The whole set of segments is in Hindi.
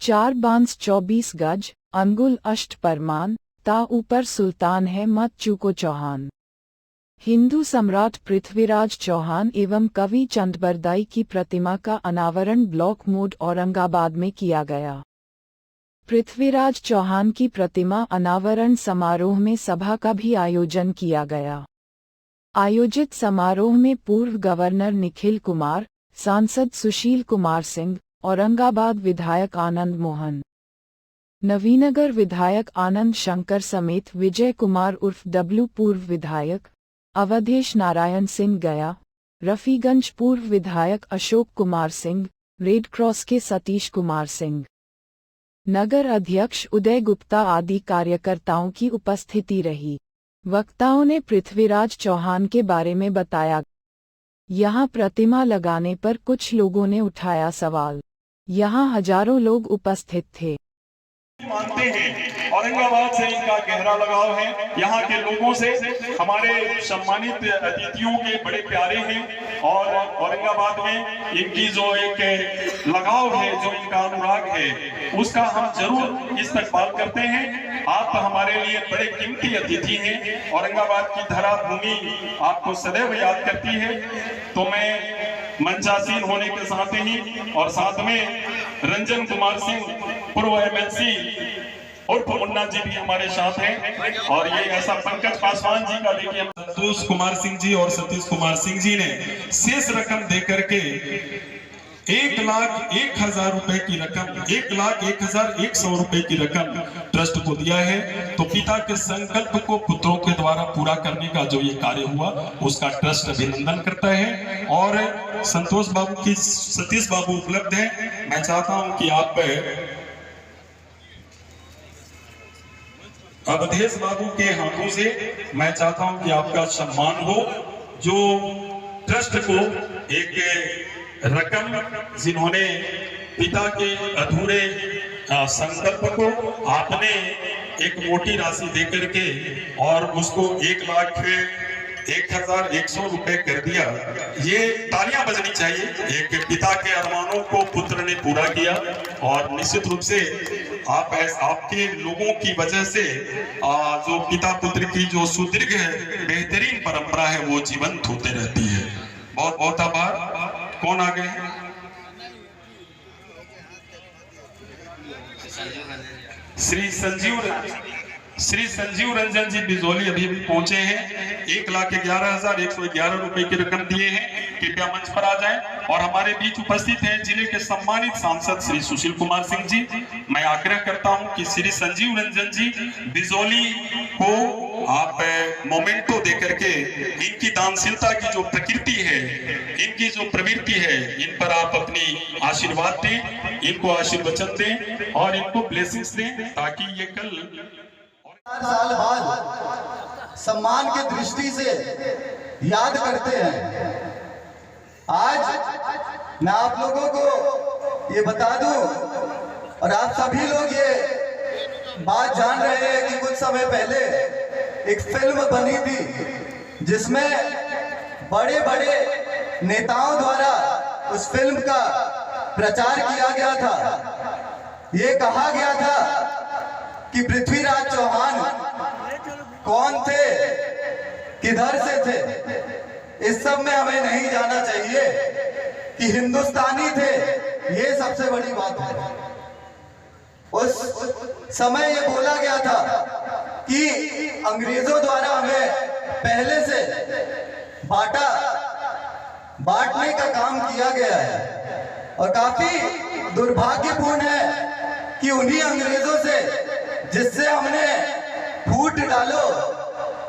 4 बांस 24 गज, अंगुल अष्ट परमान, ता ऊपर सुल्तान है मत चूको चौहान। हिंदू सम्राट पृथ्वीराज चौहान एवं कवि चंदबरदाई की प्रतिमा का अनावरण ब्लॉक मोड औरंगाबाद में किया गया। पृथ्वीराज चौहान की प्रतिमा अनावरण समारोह में सभा का भी आयोजन किया गया। आयोजित समारोह में पूर्व गवर्नर निखिल कुमार, सांसद सुशील कुमार सिंह, औरंगाबाद विधायक आनंद मोहन, नवीनगर विधायक आनंद शंकर समेत विजय कुमार उर्फ डब्लू पूर्व विधायक, अवधेश नारायण सिंह गया, रफीगंज पूर्व विधायक अशोक कुमार सिंह, रेड क्रॉस के सतीश कुमार सिंह, नगर अध्यक्ष उदय गुप्ता आदि कार्यकर्ताओं की उपस्थिति रही। वक्ताओं ने पृथ्वीराज चौहान के बारे में बताया। यहाँ प्रतिमा लगाने पर कुछ लोगों ने उठाया सवाल। यहाँ हजारों लोग उपस्थित थे। मानते हैं औरंगाबाद से इनका गहरा लगाव है, यहाँ के लोगों से हमारे सम्मानित अतिथियों के बड़े प्यारे हैं और औरंगाबाद में इनकी जो एक लगाव है, जो इनका अनुराग है, उसका हम जरूर इस्तकबाल करते हैं। आप हमारे लिए बड़े कीमती अतिथि हैं। औरंगाबाद की धरा भूमि आपको सदैव याद करती है। तो मैं मंचासीन होने के साथ ही और साथ में रंजन कुमार सिंह पूर्व एमएलसी और मुन्ना जी भी हमारे साथ हैं। और ये ऐसा पंकज पासवान जी का देखिए, संतोष कुमार सिंह जी और सतीश कुमार सिंह जी ने शेष रकम देकर के 1,01,000 रुपए की रकम, 1,01,100 रुपए की रकम ट्रस्ट को दिया है। तो पिता के संकल्प को पुत्रों के द्वारा पूरा करने का जो ये कार्य हुआ, उसका ट्रस्ट अभिनंदन करता है। और संतोष बाबू की सतीश बाबू उपलब्ध है। मैं चाहता हूं कि आप अवधेश बाबू के हाथों से मैं चाहता हूं कि आपका सम्मान हो, जो ट्रस्ट को एक रकम, जिन्होंने पिता के अधूरे संकल्प को आपने एक मोटी राशि देकर के और उसको 1,01,100 रुपए कर दिया। ये तालियां बजनी चाहिए। एक पिता के अरमानों को पुत्र ने पूरा किया और निश्चित रूप से आपके लोगों की वजह से जो पिता पुत्र की जो सुदीर्घ बेहतरीन परंपरा है, वो जीवंत होते रहती है। बहुत बहुत आभार। कौन आ गए हैं? श्री संजीव रंजन जी बिजोली अभी भी पहुंचे हैं। 1,11,111 रुपए की रकम दिए हैं। कृपया मंच पर आ जाएं। और हमारे बीच उपस्थित हैं जिले के सम्मानित सांसद श्री सुशील कुमार सिंह जी। मैं आग्रह करता हूं कि श्री संजीव रंजन जी बिजोली को आप मोमेंटो देकर के इनकी दानशीलता की जो प्रकृति है, इनकी जो प्रवृत्ति है, इन पर आप अपनी आशीर्वाद दें, इनको आशीर्वचन दें और इनको ब्लेसिंग्स दें, ताकि ये कल 4 साल बाद सम्मान की दृष्टि से याद करते हैं। आज मैं आप लोगों को ये बता दूं और आप सभी लोग ये बात जान रहे हैं कि कुछ समय पहले एक फिल्म बनी थी, जिसमें बड़े बड़े नेताओं द्वारा उस फिल्म का प्रचार किया गया था। ये कहा गया था कि पृथ्वीराज चौहान कौन थे, किधर से थे। इस सब में हमें नहीं जाना चाहिए कि हिंदुस्तानी थे, ये सबसे बड़ी बात है। उस समय ये बोला गया था कि अंग्रेजों द्वारा हमें पहले से बांटने का काम किया गया है। और काफी दुर्भाग्यपूर्ण है कि उन्हीं अंग्रेजों से, जिससे हमने फूट डालो,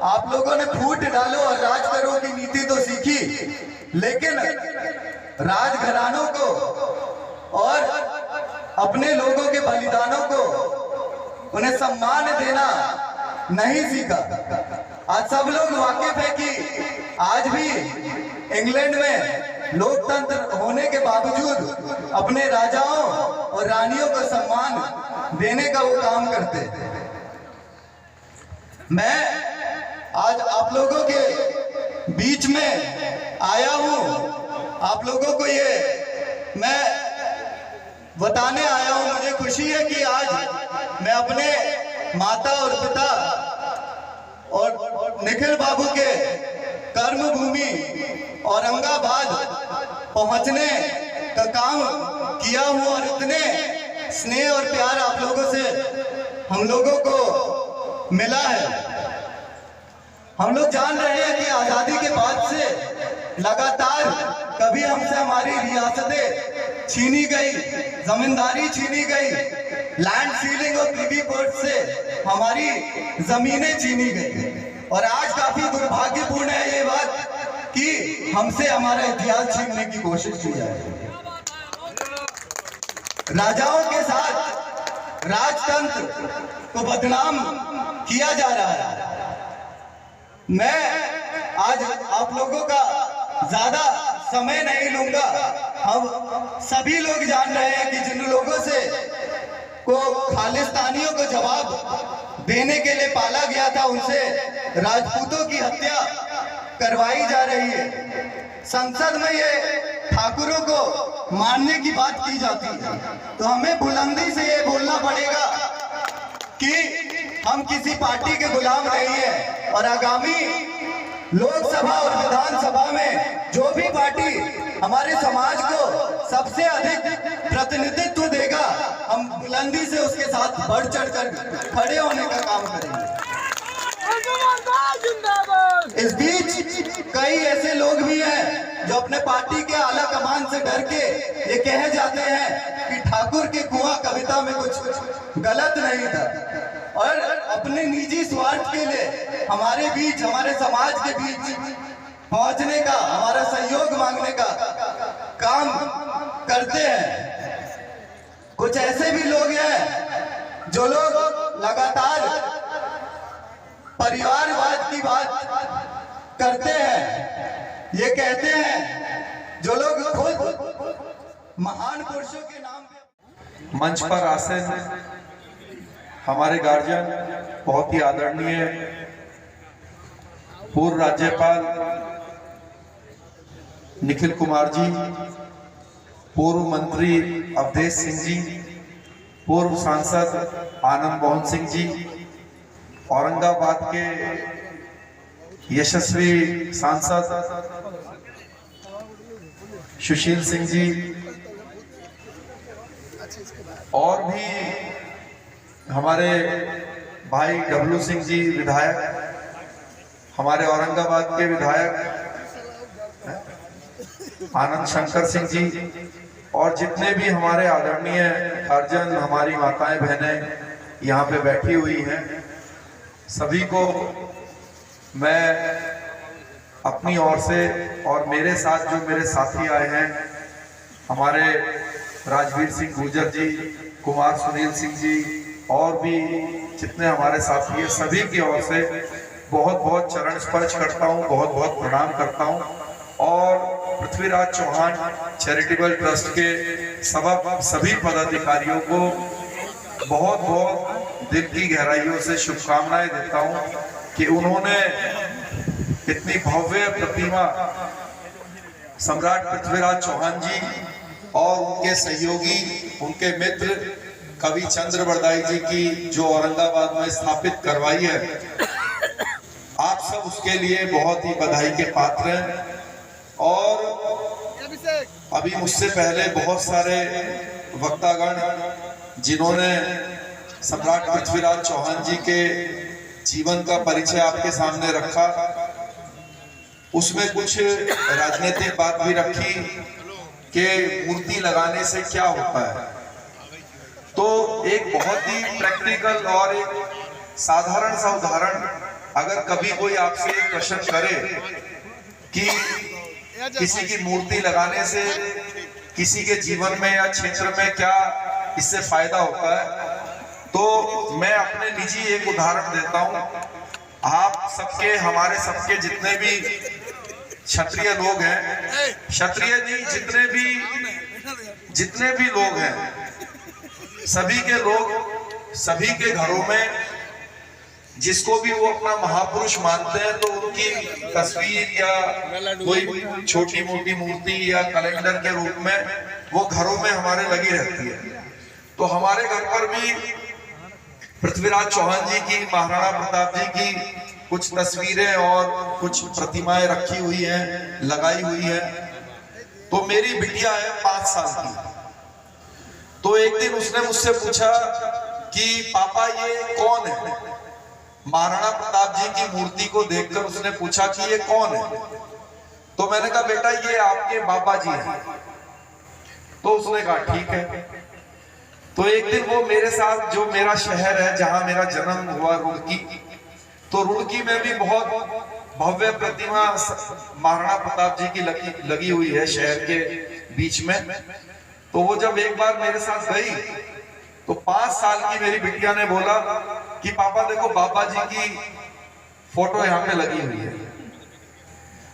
आप लोगों ने फूट डालो और राज करो की नीति तो सीखी, लेकिन राजघरानों को और अपने लोगों के बलिदानों को, उन्हें सम्मान देना नहीं सीखा। आज सब लोग वाकिफ है कि आज भी इंग्लैंड में लोकतंत्र होने के बावजूद अपने राजाओं और रानियों को सम्मान देने का वो काम करते। मैं आज आप लोगों के बीच में आया हूं। आप लोगों को ये मैं बताने आया हूं। मुझे खुशी है कि आज मैं अपने माता और पिता और निखिल बाबू के कर्म भूमि औरंगाबाद पहुंचने का काम किया हूं और इतने स्नेह और प्यार आप लोगों से हम लोगों को मिला है। हम लोग जान रहे हैं कि आजादी के बाद से लगातार कभी हमसे हमारी रियासतें छीनी गई, जमींदारी छीनी गई, लैंड सीलिंग और प्रिवी कोर्ट से हमारी जमीनें छीनी गई। और आज काफी दुर्भाग्यपूर्ण है ये बात कि हमसे हमारा इतिहास छीनने की कोशिश की जा रही है। राजाओं के साथ राजतंत्र को बदनाम किया जा रहा है। मैं आज आप लोगों का ज्यादा समय नहीं लूंगा। हम सभी लोग जान रहे हैं कि जिन लोगों से को खालिस्तानियों को जवाब देने के लिए पाला गया था, उनसे राजपूतों की हत्या करवाई जा रही है। संसद में ये ठाकुरों को मारने की बात की जाती है। तो हमें बुलंदी से ये बोलना पड़ेगा कि हम किसी पार्टी के गुलाम नहीं है और आगामी लोकसभा और विधानसभा में जो भी पार्टी हमारे समाज को सबसे अधिक प्रतिनिधित्व देगा, हम बुलंदी से उसके साथ बढ़ चढ़कर खड़े होने का काम करेंगे। इस बीच कई ऐसे लोग भी हैं जो अपने पार्टी के आला कमान से डर के ये कह जाते हैं कि ठाकुर के कुआं कविता में कुछ गलत नहीं था और अपने निजी स्वार्थ के लिए हमारे बीच, हमारे समाज के बीच पहुंचने का, हमारा सहयोग मांगने का काम करते हैं। कुछ ऐसे भी लोग हैं जो लोग लगातार परिवारवाद की बात करते हैं। ये कहते हैं जो लोग खुद महान पुरुषों के नाम पे मंच पर आसीन हमारे गार्जियन, बहुत ही आदरणीय पूर्व राज्यपाल निखिल कुमार जी, पूर्व मंत्री अवधेश सिंह जी, पूर्व सांसद आनंद मोहन सिंह जी, औरंगाबाद के यशस्वी सांसद सुशील सिंह जी, और भी हमारे भाई डब्लू सिंह जी विधायक, हमारे औरंगाबाद के विधायक आनंद शंकर सिंह जी, और जितने भी हमारे आदरणीय अर्जन, हमारी माताएं बहनें यहाँ पे बैठी हुई हैं, सभी को मैं अपनी ओर से और मेरे साथ जो मेरे साथी आए हैं, हमारे राजवीर सिंह गुर्जर जी, कुमार सुनील सिंह जी, और भी जितने हमारे साथी हैं, सभी की ओर से बहुत बहुत चरण स्पर्श करता हूँ, बहुत बहुत प्रणाम करता हूँ। और पृथ्वीराज चौहान चैरिटेबल ट्रस्ट के सभी पदाधिकारियों को बहुत बहुत दिल की गहराइयों से शुभकामनाएं देता हूँ कि उन्होंने इतनी भव्य प्रतिमा सम्राट पृथ्वीराज चौहान जी और उनके सहयोगी, उनके मित्र कवि चंद्र बरदाई जी की जो औरंगाबाद में स्थापित करवाई है, आप सब उसके लिए बहुत ही बधाई के पात्र हैं। और अभी मुझसे पहले बहुत सारे वक्तागण जिन्होंने सम्राट पृथ्वीराज चौहान जी के जीवन का परिचय आपके सामने रखा, उसमें कुछ राजनीतिक बात भी रखी कि मूर्ति लगाने से क्या होता है। तो एक बहुत ही प्रैक्टिकल और एक साधारण सा उदाहरण, अगर कभी कोई आपसे एक प्रश्न करे कि किसी की मूर्ति लगाने से किसी के जीवन में या क्षेत्र में क्या इससे फायदा होता है, तो मैं अपने निजी एक उदाहरण देता हूं। आप सबके, हमारे सबके जितने भी क्षत्रिय लोग हैं, क्षत्रिय नहीं, जितने भी लोग हैं, सभी के घरों में जिसको भी वो अपना महापुरुष मानते हैं, तो उनकी तस्वीर या कोई छोटी मोटी मूर्ति या कैलेंडर के रूप में वो घरों में हमारे लगी रहती है। तो हमारे घर पर भी पृथ्वीराज चौहान जी की, महाराणा प्रताप जी की कुछ तस्वीरें और कुछ प्रतिमाएं रखी हुई हैं, लगाई हुई है। तो मेरी बिटिया है 5 साल की। तो एक दिन उसने मुझसे पूछा कि पापा ये कौन है? महाराणा प्रताप जी की मूर्ति को देखकर उसने पूछा कि ये कौन है? तो मैंने कहा बेटा ये आपके बाबा जी हैं। तो उसने कहा ठीक है। तो एक दिन वो मेरे साथ, जो मेरा शहर है जहां मेरा जन्म हुआ रुड़की, तो रुड़की में भी बहुत भव्य प्रतिमा महाराणा प्रताप जी की लगी हुई है शहर के बीच में। तो वो जब एक बार मेरे साथ गई तो 5 साल की मेरी बिटिया ने बोला कि पापा देखो बाबा जी की फोटो यहाँ पे लगी हुई है।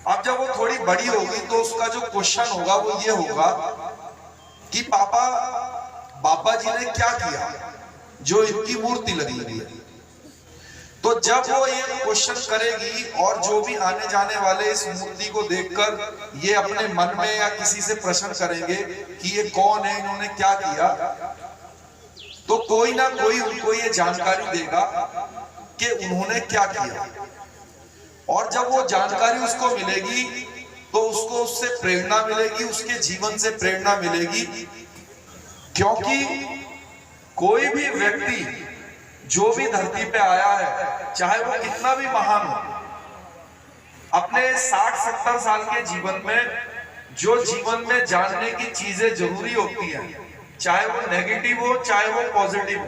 अब जब वो थोड़ी बड़ी होगी तो उसका जो क्वेश्चन होगा वो ये होगा कि पापा बाबा जी ने क्या किया जो इनकी मूर्ति लगी हुई है। तो जब वो ये क्वेश्चन करेगी और जो भी आने जाने वाले इस मूर्ति को देखकर ये अपने मन में या किसी से प्रश्न करेंगे कि ये कौन है, इन्होंने क्या किया, तो कोई ना कोई उनको ये जानकारी देगा कि उन्होंने क्या किया। और जब वो जानकारी उसको मिलेगी तो उसको उससे प्रेरणा मिलेगी, उसके जीवन से प्रेरणा मिलेगी। क्योंकि कोई भी व्यक्ति जो भी धरती पे आया है, चाहे वो कितना भी महान हो, अपने 60-70 साल के जीवन में जो जीवन में जानने की चीजें जरूरी होती हैं, चाहे वो नेगेटिव हो चाहे वो पॉजिटिव हो,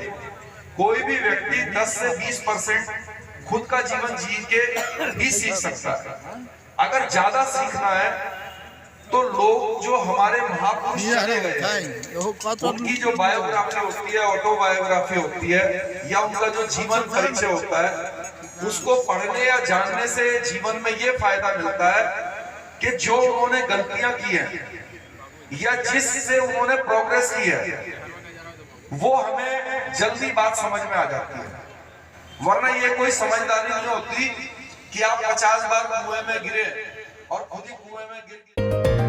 कोई भी व्यक्ति 10 से 20% खुद का जीवन जी के भी सीख सकता है। अगर ज्यादा सीखना है तो लोग जो हमारे महापुरुष चले गए उनकी जो बायोग्राफी होती है, ऑटोबायोग्राफी होती है, या उनका जो जीवन परिचय होता है, उसको पढ़ने या जानने से जीवन में ये फायदा मिलता है कि जो उन्होंने गलतियां की हैं या जिससे उन्होंने प्रोग्रेस की है वो हमें जल्दी बात समझ में आ जाती है। वरना ये कोई समझदारी नहीं होती कि आप 50 बार कुएं में गिरे और खुद ही कुएं में गिर